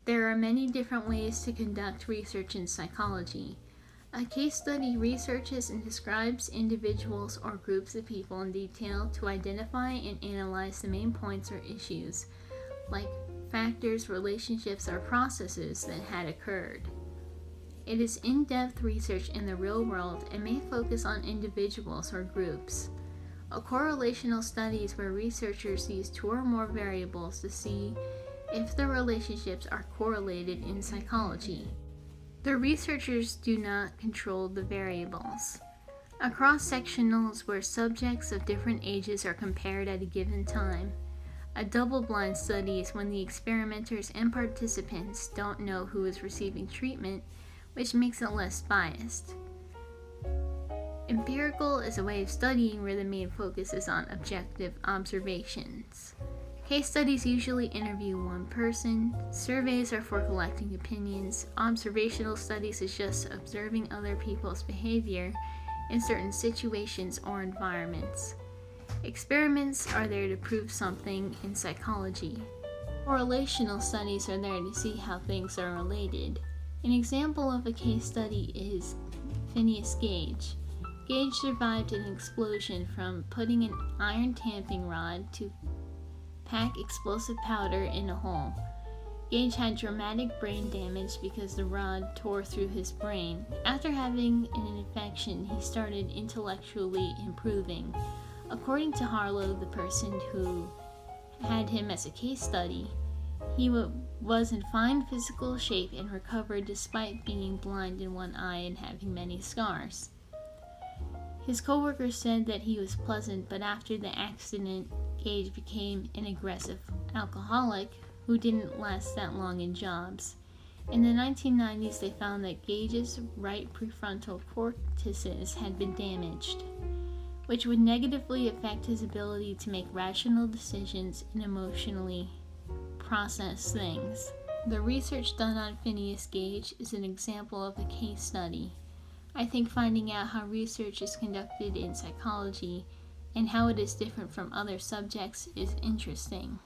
There are many different ways to conduct research in psychology. A case study researches and describes individuals or groups of people in detail to identify and analyze the main points or issues, like factors, relationships, or processes that had occurred. It is in-depth research in the real world and may focus on individuals or groups. A correlational study is where researchers use two or more variables to see if the relationships are correlated in psychology. The researchers do not control the variables. A cross-sectional is where subjects of different ages are compared at a given time. A double-blind study is when the experimenters and participants don't know who is receiving treatment, which makes it less biased. Empirical is a way of studying where the main focus is on objective observations. Case studies usually interview one person. Surveys are for collecting opinions. Observational studies is just observing other people's behavior in certain situations or environments. Experiments are there to prove something in psychology. Correlational studies are there to see how things are related. An example of a case study is Phineas Gage. Gage survived an explosion from putting an iron tamping rod to pack explosive powder in a hole. Gage had dramatic brain damage because the rod tore through his brain. After having an infection, he started intellectually improving. According to Harlow, the person who had him as a case study, he was in fine physical shape and recovered despite being blind in one eye and having many scars. His coworkers said that he was pleasant, but after the accident, Gage became an aggressive alcoholic who didn't last that long in jobs. In the 1990s, they found that Gage's right prefrontal cortices had been damaged, which would negatively affect his ability to make rational decisions and emotionally process things. The research done on Phineas Gage is an example of a case study. I think finding out how research is conducted in psychology and how it is different from other subjects is interesting.